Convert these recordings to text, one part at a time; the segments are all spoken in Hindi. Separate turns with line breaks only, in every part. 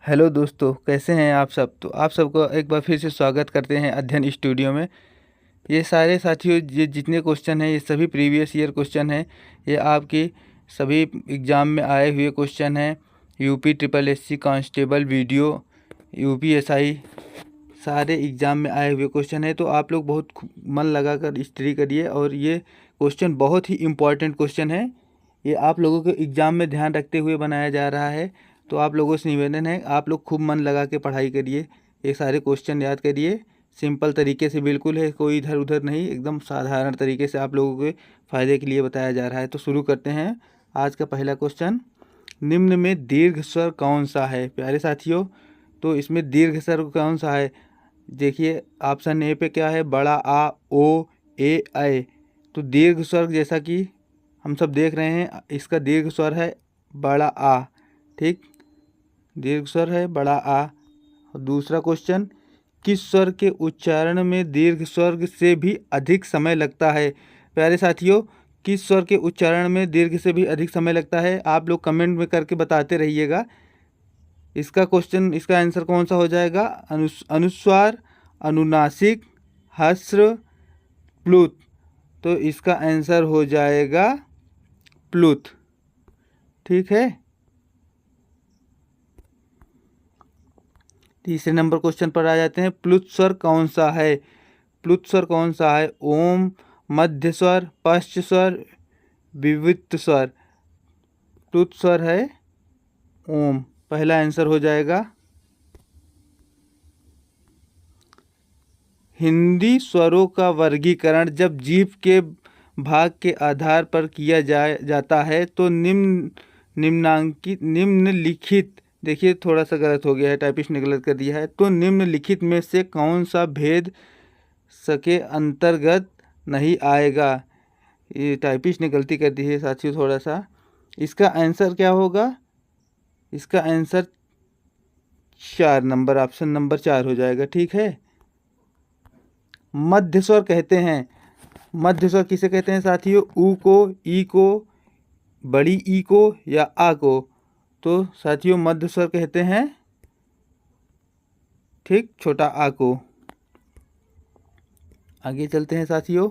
हेलो दोस्तों, कैसे हैं आप सब। तो आप सबको एक बार फिर से स्वागत करते हैं अध्ययन स्टूडियो में। ये सारे साथियों, ये जितने क्वेश्चन हैं ये सभी प्रीवियस ईयर क्वेश्चन हैं। ये आपकी सभी एग्ज़ाम में आए हुए क्वेश्चन हैं। UP triple SC constable video, UPSI, सारे एग्ज़ाम में आए हुए क्वेश्चन हैं। तो आप लोग बहुत मन लगा कर स्टडी करिए, और ये क्वेश्चन बहुत ही इम्पॉर्टेंट क्वेश्चन है। ये आप लोगों के एग्ज़ाम में ध्यान रखते हुए बनाया जा रहा है। तो आप लोगों से निवेदन है, आप लोग खूब मन लगा के पढ़ाई करिए, ये सारे क्वेश्चन याद करिए। सिंपल तरीके से बिल्कुल है, कोई इधर उधर नहीं, एकदम साधारण तरीके से आप लोगों के फ़ायदे के लिए बताया जा रहा है। तो शुरू करते हैं आज का पहला क्वेश्चन। निम्न में दीर्घ स्वर कौन सा है प्यारे साथियों। तो इसमें दीर्घ स्वर कौन सा है, देखिए ऑप्शन ए पे क्या है, बड़ा आ, ओ, ए, ऐ। तो दीर्घ स्वर जैसा कि हम सब देख रहे हैं, इसका दीर्घ स्वर है बड़ा आ। ठीक, दीर्घ स्वर है बड़ा आ। दूसरा क्वेश्चन, किस स्वर के उच्चारण में दीर्घ स्वर से भी अधिक समय लगता है प्यारे साथियों। किस स्वर के उच्चारण में दीर्घ से भी अधिक समय लगता है, आप लोग कमेंट में करके बताते रहिएगा। इसका क्वेश्चन, इसका आंसर कौन सा हो जाएगा, अनुस्वार, अनुनासिक, ह्रस्व, प्लुत। तो इसका आंसर हो जाएगा प्लुत। ठीक है। तीसरे नंबर क्वेश्चन पर आ जाते हैं। प्लुत स्वर कौन सा है, प्लुत स्वर कौन सा है, ओम, मध्य स्वर, पश्च स्वर, विविक्त स्वर। प्लुत स्वर है ओम, पहला आंसर हो जाएगा। हिंदी स्वरों का वर्गीकरण जब जीभ के भाग के आधार पर किया जाता है तो निम्नलिखित, देखिए थोड़ा सा गलत हो गया है, टाइपिस्ट ने गलत कर दिया है। तो निम्नलिखित में से कौन सा भेद सके अंतर्गत नहीं आएगा, ये टाइपिस्ट ने गलती कर दी है साथियों थोड़ा सा। इसका आंसर क्या होगा, इसका आंसर 4 नंबर, ऑप्शन नंबर 4 हो जाएगा। ठीक है। मध्य स्वर कहते हैं, मध्य स्वर किसे कहते हैं साथियों, ऊ को, ई को, बड़ी ई को या आ को। तो साथियों मध्य स्वर कहते हैं, ठीक, छोटा आ को। आगे चलते हैं साथियों।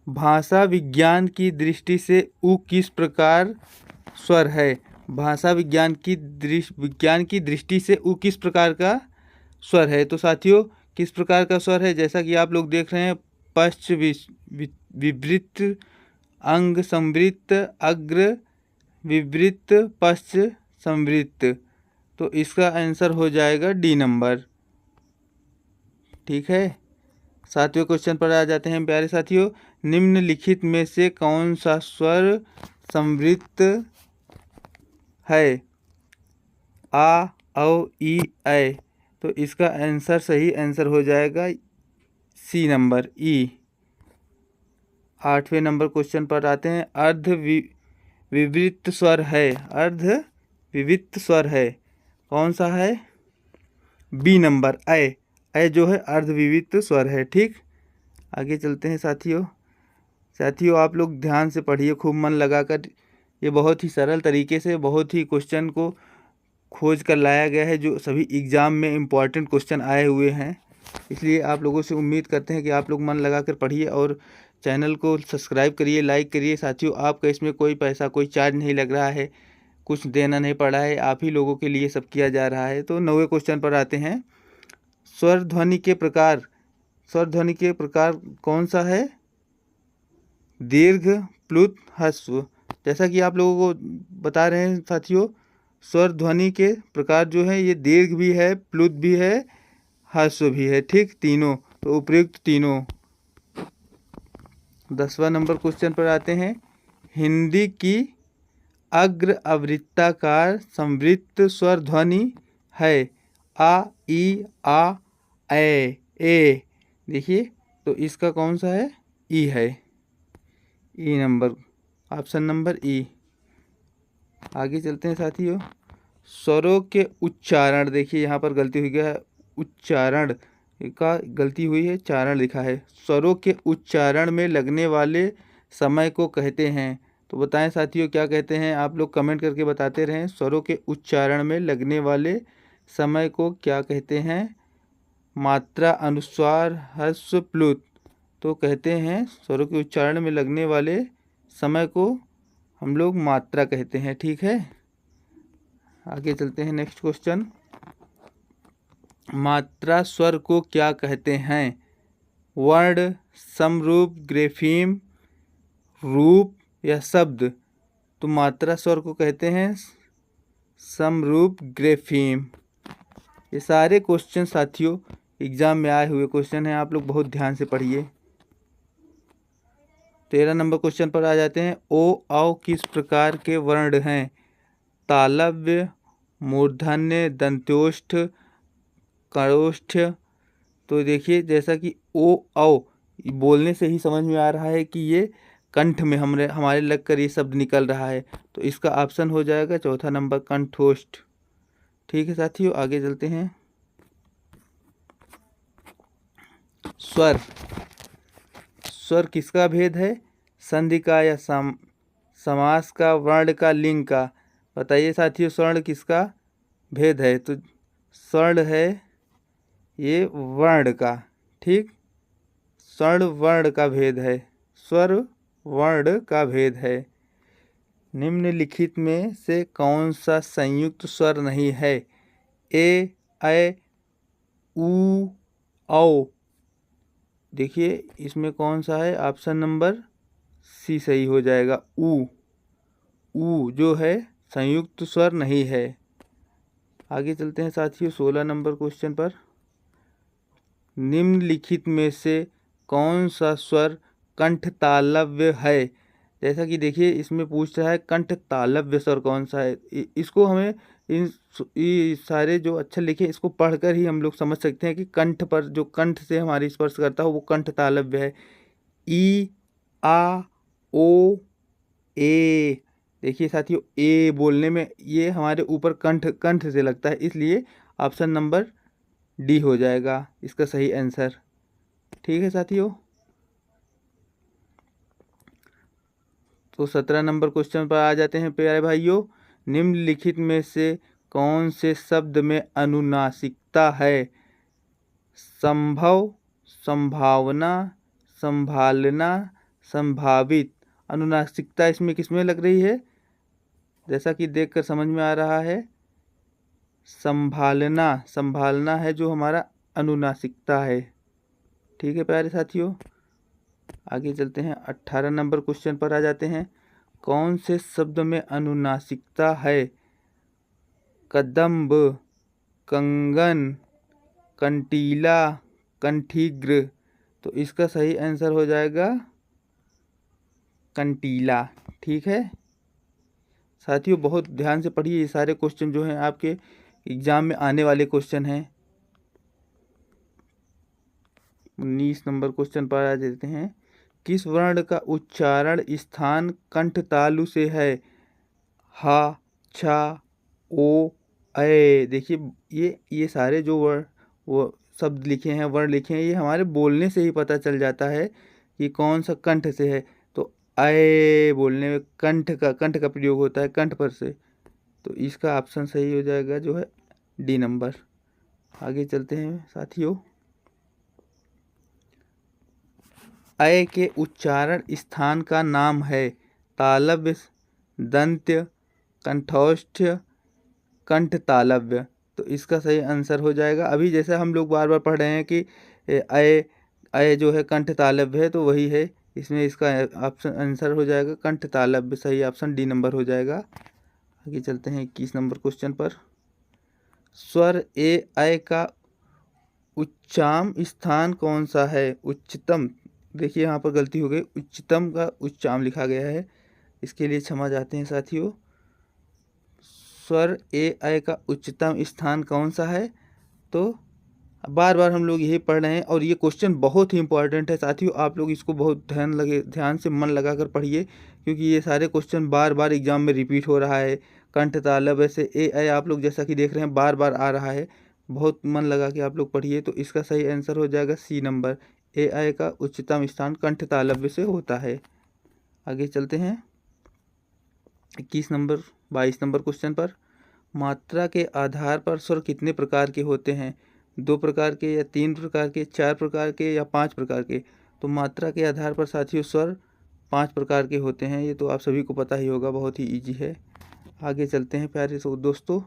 भाषा विज्ञान की दृष्टि से ऊ किस प्रकार स्वर है, भाषा विज्ञान की दृष्टि से ऊ किस प्रकार का स्वर है। तो साथियों किस प्रकार का स्वर है, जैसा कि आप लोग देख रहे हैं, पश्च विवृत, अंग संवृत्त, अग्र विवृत, पश्च संवृत्त। तो इसका आंसर हो जाएगा डी नंबर। ठीक है। 7वें क्वेश्चन पर आ जाते हैं प्यारे साथियों। निम्नलिखित में से कौन सा स्वर संवृत्त है, आ, औ, ई, ऐ। तो इसका आंसर, सही आंसर हो जाएगा सी नंबर, ई। 8वें नंबर क्वेश्चन पर आते हैं। अर्ध विवृत स्वर है, अर्ध विविक्त स्वर है, कौन सा है, बी नंबर, ऐ। ऐ जो है अर्ध विविक्त स्वर है। ठीक, आगे चलते हैं साथियों। साथियों आप लोग ध्यान से पढ़िए, खूब मन लगाकर। ये बहुत ही सरल तरीके से बहुत ही क्वेश्चन को खोज कर लाया गया है, जो सभी एग्ज़ाम में इम्पॉर्टेंट क्वेश्चन आए हुए हैं। इसलिए आप लोगों से उम्मीद करते हैं कि आप लोग मन लगाकर पढ़िए और चैनल को सब्सक्राइब करिए, लाइक करिए। साथियों आपका इसमें कोई पैसा, कोई चार्ज नहीं लग रहा है, कुछ देना नहीं पड़ा है, आप ही लोगों के लिए सब किया जा रहा है। तो 9वें क्वेश्चन पर आते हैं। स्वर ध्वनि के प्रकार, स्वर ध्वनि के प्रकार कौन सा है, दीर्घ, प्लुत, ह्रस्व। जैसा कि आप लोगों को बता रहे हैं साथियों, स्वर ध्वनि के प्रकार जो है ये दीर्घ भी है, प्लुत भी है, ह्रस्व भी है। ठीक, तीनों, तो उपयुक्त तीनों। 10वां नंबर क्वेश्चन पर आते हैं। हिंदी की अग्र अवृत्ताकार संवृत्त स्वर ध्वनि है, आ, ई, आ, ए। देखिए तो इसका कौन सा है, ई है, ई नंबर, ऑप्शन नंबर ई। आगे चलते हैं साथियों। स्वरों के उच्चारण, देखिए यहाँ पर गलती हुई गया है, उच्चारण का गलती हुई है, चारण लिखा है। स्वरों के उच्चारण में लगने वाले समय को कहते हैं। तो बताएं साथियों क्या कहते हैं, आप लोग कमेंट करके बताते रहें। स्वरों के उच्चारण में लगने वाले समय को क्या कहते हैं? मात्रा, अनुस्वार, ह्रस्व, प्लुत। तो कहते हैं स्वरों के उच्चारण में लगने वाले समय को हम लोग मात्रा कहते हैं। ठीक है, आगे चलते हैं। नेक्स्ट क्वेश्चन, मात्रा स्वर को क्या कहते हैं? वर्ण, समरूप, ग्रेफीम, रूप या शब्द? तो मात्रा स्वर को कहते हैं समरूप, ग्रेफीम। ये सारे क्वेश्चन साथियों एग्जाम में आए हुए क्वेश्चन हैं, आप लोग बहुत ध्यान से पढ़िए। 13 नंबर क्वेश्चन पर आ जाते हैं। ओ औ किस प्रकार के वर्ण हैं? तालव्य, मूर्धन्य, दंत्योष्ठ, करोष्ठ। तो देखिए जैसा कि ओ औ बोलने से ही समझ में आ रहा है कि ये कंठ में हमारे लगकर ये शब्द निकल रहा है, तो इसका ऑप्शन हो जाएगा चौथा नंबर, कंठोष्ठ। ठीक है साथियों, आगे चलते हैं। स्वर, स्वर किसका भेद है? संधि का या समास का, वर्ण का, लिंग का? बताइए साथियों, स्वर्ण किसका भेद है? तो स्वर्ण है ये वर्ण का। ठीक, स्वर्ण वर्ण का भेद है, स्वर वर्ण का भेद है। निम्नलिखित में से कौन सा संयुक्त स्वर नहीं है? ए, ऐ, ऊ, औ। देखिए इसमें कौन सा है? ऑप्शन नंबर सी सही हो जाएगा, ऊ। ऊ जो है संयुक्त स्वर नहीं है। आगे चलते हैं साथियों 16 नंबर क्वेश्चन पर। निम्नलिखित में से कौन सा स्वर कंठ तालव्य है? जैसा कि देखिए इसमें पूछ रहा है कंठ तालव्य स्वर कौन सा है। इसको हमें ये सारे जो अक्षर लिखे इसको पढ़कर ही हम लोग समझ सकते हैं कि कंठ पर जो कंठ से हमारी स्पर्श करता हो वो कंठ तालव्य है। ई, आ, ओ, ए। देखिए साथियों ए बोलने में ये हमारे ऊपर कंठ से लगता है, इसलिए ऑप्शन नंबर डी हो जाएगा इसका सही आंसर। ठीक है साथियों, तो 17 नंबर क्वेश्चन पर आ जाते हैं प्यारे भाइयों। निम्नलिखित में से कौन से शब्द में अनुनासिकता है? संभव, संभावना, संभालना, संभावित। अनुनासिकता इसमें किसमें लग रही है? जैसा कि देखकर समझ में आ रहा है संभालना, संभालना है जो हमारा अनुनासिकता है। ठीक है प्यारे साथियों, आगे चलते हैं 18 नंबर क्वेश्चन पर आ जाते हैं। कौन से शब्द में अनुनासिकता है? कदम्ब, कंगन, कंटीला, कंठीग्र। तो इसका सही आंसर हो जाएगा कंटीला। ठीक है साथियों, बहुत ध्यान से पढ़िए, ये सारे क्वेश्चन जो हैं आपके एग्जाम में आने वाले क्वेश्चन हैं। 19 नंबर क्वेश्चन पर आ जाते हैं। किस वर्ण का उच्चारण स्थान कंठ तालु से है? हा, छा, ओ, ऐ। देखिए ये सारे जो वर्ण वो शब्द लिखे हैं, वर्ण लिखे हैं, ये हमारे बोलने से ही पता चल जाता है कि कौन सा कंठ से है। तो ऐ बोलने में कंठ का प्रयोग होता है, कंठ पर से। तो इसका ऑप्शन सही हो जाएगा जो है डी नंबर। आगे चलते हैं साथियों। ऐ के उच्चारण स्थान का नाम है? तालव्य, दंत्य, कंठोष्ठ, कंठ तालव्य। तो इसका सही आंसर हो जाएगा, अभी जैसा हम लोग बार बार पढ़ रहे हैं कि ऐ जो है कंठ तालव्य है, तो वही है इसमें इसका ऑप्शन आंसर हो जाएगा कंठ तालव्य। सही ऑप्शन डी नंबर हो जाएगा। आगे चलते हैं 21 नंबर क्वेश्चन पर। स्वर ए ऐ का उच्चाम स्थान कौन सा है? उच्चतम। देखिए यहाँ पर गलती हो गई, उच्चतम का उच्चाम लिखा गया है, इसके लिए क्षमा चाहते हैं साथियों। स्वर ए ऐ का उच्चतम स्थान कौन सा है? तो बार बार हम लोग यही पढ़ रहे हैं और ये क्वेश्चन बहुत ही इंपॉर्टेंट है साथियों, आप लोग इसको बहुत ध्यान से मन लगा कर पढ़िए, क्योंकि ये सारे क्वेश्चन बार बार एग्जाम में रिपीट हो रहा है। कंठ तालव्य से ए ऐ आप लोग जैसा कि देख रहे हैं बार बार आ रहा है, बहुत मन लगा के आप लोग पढ़िए। तो इसका सही आंसर हो जाएगा सी नंबर, ए ऐ का उच्चतम स्थान कंठ तालव्य से होता है। आगे चलते हैं 22 नंबर क्वेश्चन पर। मात्रा के आधार पर स्वर कितने प्रकार के होते हैं? 2 प्रकार के या 3 प्रकार के, 4 प्रकार के या 5 प्रकार के? तो मात्रा के आधार पर साथियों स्वर 5 प्रकार के होते हैं। ये तो आप सभी को पता ही होगा, बहुत ही ईजी है। आगे चलते हैं प्यारे दोस्तों।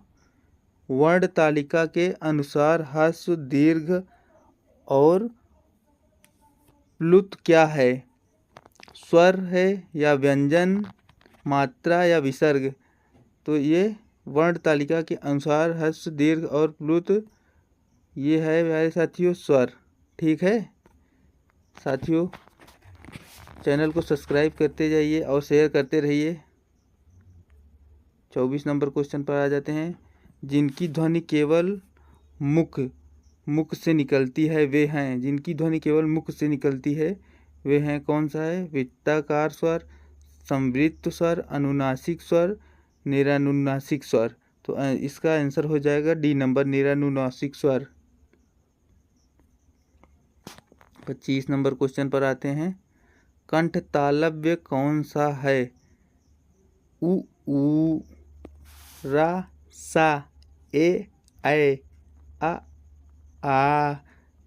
वर्ण तालिका के अनुसार ह्रस्व, दीर्घ और प्लुत क्या है? स्वर है या व्यंजन, मात्रा या विसर्ग? तो ये वर्ण तालिका के अनुसार ह्रस्व, दीर्घ और प्लुत ये है प्यारे साथियों स्वर। ठीक है साथियों, चैनल को सब्सक्राइब करते जाइए और शेयर करते रहिए। 24 नंबर क्वेश्चन पर आ जाते हैं। जिनकी ध्वनि केवल मुख से निकलती है वे हैं। जिनकी ध्वनि केवल मुख से निकलती है वे हैं, कौन सा है? वृत्ताकार स्वर, संवृत्त स्वर, अनुनासिक स्वर, निरानुनासिक स्वर। तो इसका आंसर हो जाएगा डी नंबर, निरानुनासिक स्वर। 25 नंबर क्वेश्चन पर आते हैं। कंठ तालव्य कौन सा है? उ ऊ, रा सा, ए ऐ, आ आ।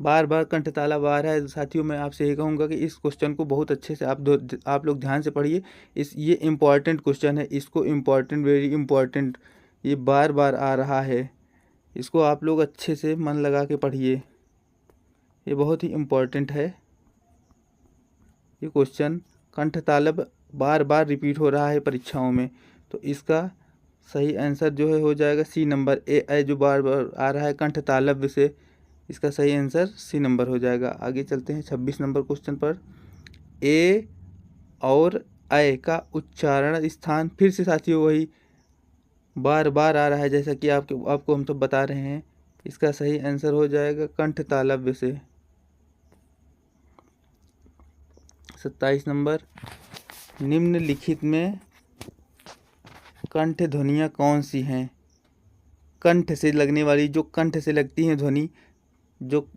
बार बार कंठ ताला बार है साथियों। मैं आपसे ये कहूँगा कि इस क्वेश्चन को बहुत अच्छे से आप लोग ध्यान से पढ़िए। ये इम्पॉर्टेंट क्वेश्चन है, इसको इम्पॉर्टेंट, वेरी इम्पॉर्टेंट, ये बार बार आ रहा है। इसको आप लोग अच्छे से मन लगा के पढ़िए, ये बहुत ही इम्पॉर्टेंट है। ये क्वेश्चन कंठ तालब बार बार रिपीट हो रहा है परीक्षाओं में। तो इसका सही आंसर जो है हो जाएगा सी नंबर, ए ऐ जो बार बार आ रहा है कंठ तालव्य से, इसका सही आंसर सी नंबर हो जाएगा। आगे चलते हैं 26 नंबर क्वेश्चन पर। ए और ऐ का उच्चारण स्थान, फिर से साथियों वही बार बार आ रहा है, जैसा कि आपको हम सब बता रहे हैं। इसका सही आंसर हो जाएगा कंठ तालव्य से। 27 नंबर। निम्नलिखित में कंठ ध्वनियाँ कौन सी हैं? कंठ से लगने वाली, जो कंठ से लगती हैं ध्वनि, जो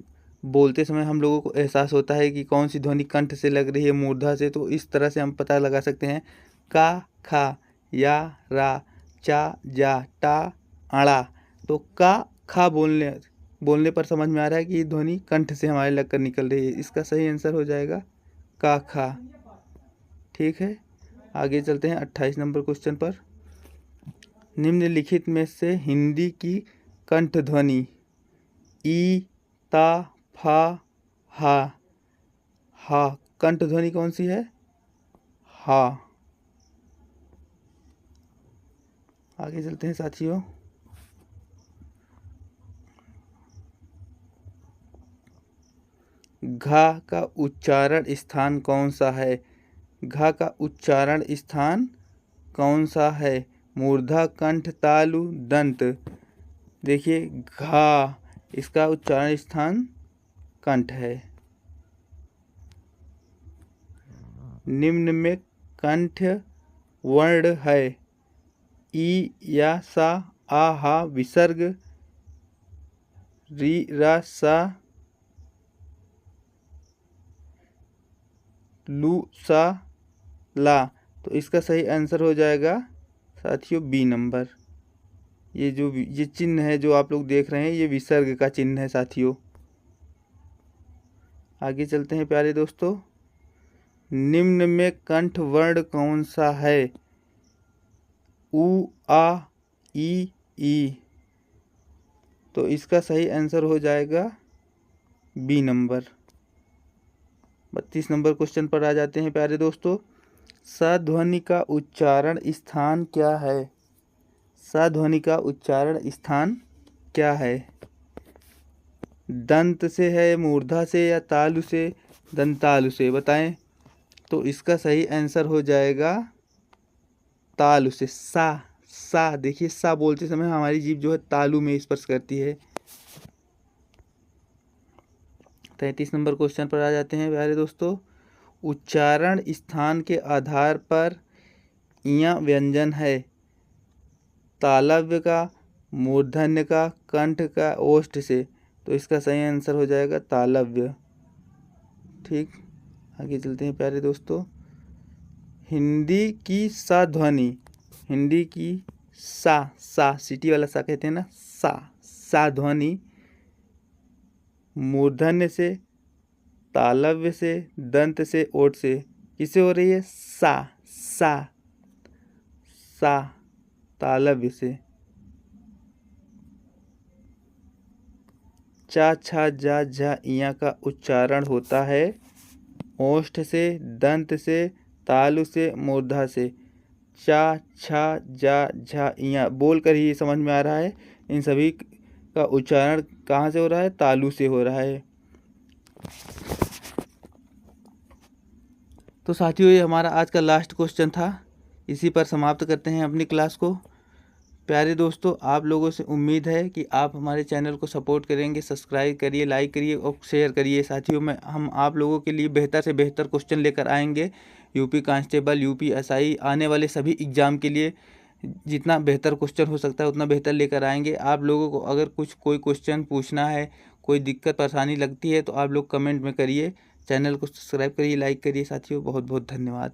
बोलते समय हम लोगों को एहसास होता है कि कौन सी ध्वनि कंठ से लग रही है, मूर्धा से। तो इस तरह से हम पता लगा सकते हैं। का, खा, या, रा, चा, जा, टा, अड़ा। तो का, खा बोलने पर समझ में आ रहा है कि ये ध्वनि कंठ से हमारे लगकर निकल रही है। इसका सही आंसर हो जाएगा का, खा। ठीक है, आगे चलते हैं 28 नंबर क्वेश्चन पर। निम्नलिखित में से हिंदी की कंठ ध्वनि ई, ता, फा, हा कंठ ध्वनि कौन सी है? हा। आगे चलते हैं साथियों। घा का उच्चारण स्थान कौन सा है? घा का उच्चारण स्थान कौन सा है? मूर्धा, कंठ, तालु, दंत। देखिए घा, इसका उच्चारण स्थान कंठ है। निम्न में कंठ वर्ण है ई, या, सा, आ, हा, विसर्ग, री, रा, सा, लू, सा, ला। तो इसका सही आंसर हो जाएगा साथियों बी नंबर। ये चिन्ह है जो आप लोग देख रहे हैं, ये विसर्ग का चिन्ह है साथियों। आगे चलते हैं प्यारे दोस्तों। निम्न में कंठ वर्ण कौन सा है? उ, आ, ई। तो इसका सही आंसर हो जाएगा बी नंबर। 32 नंबर क्वेश्चन पर आ जाते हैं प्यारे दोस्तों। स ध्वनि का उच्चारण स्थान क्या है? स ध्वनि का उच्चारण स्थान क्या है? दंत से है, मूर्धा से, या तालु से, दंतालु से? बताएं। तो इसका सही आंसर हो जाएगा तालु से, सा। देखिए सा बोलते समय हमारी जीभ जो है तालु में स्पर्श करती है। 33 नंबर क्वेश्चन पर आ जाते हैं प्यारे दोस्तों। उच्चारण स्थान के आधार पर इया व्यंजन है। तालव्य का, मूर्धन्य का, कंठ का, ओष्ठ से। तो इसका सही आंसर हो जाएगा तालव्य। ठीक, आगे चलते हैं प्यारे दोस्तों। हिंदी की सा ध्वनि सा सिटी वाला सा कहते हैं ना, सा ध्वनि मूर्धन्य से, तालव्य से, दंत से, ओठ से किससे हो रही है? सा तालव्य से। चा छा जा झा इया का उच्चारण होता है ओष्ठ से, दंत से, तालु से, मूर्धा से। चा छा जा झा इया बोल कर ही समझ में आ रहा है, इन सभी का उच्चारण कहाँ से हो रहा है? तालु से हो रहा है। तो साथियों, ये हमारा आज का लास्ट क्वेश्चन था। इसी पर समाप्त करते हैं अपनी क्लास को। प्यारे दोस्तों, आप लोगों से उम्मीद है कि आप हमारे चैनल को सपोर्ट करेंगे। सब्सक्राइब करिए, लाइक करिए और शेयर करिए। साथियों, में हम आप लोगों के लिए बेहतर से बेहतर क्वेश्चन लेकर आएंगे। यूपी कांस्टेबल, यूपी एसआई आने वाले सभी एग्ज़ाम के लिए जितना बेहतर क्वेश्चन हो सकता है उतना बेहतर लेकर आएंगे। आप लोगों को अगर कोई क्वेश्चन पूछना है, कोई दिक्कत परेशानी लगती है तो आप लोग कमेंट में करिए। चैनल को सब्सक्राइब करिए, लाइक करिए। साथियों, बहुत बहुत धन्यवाद।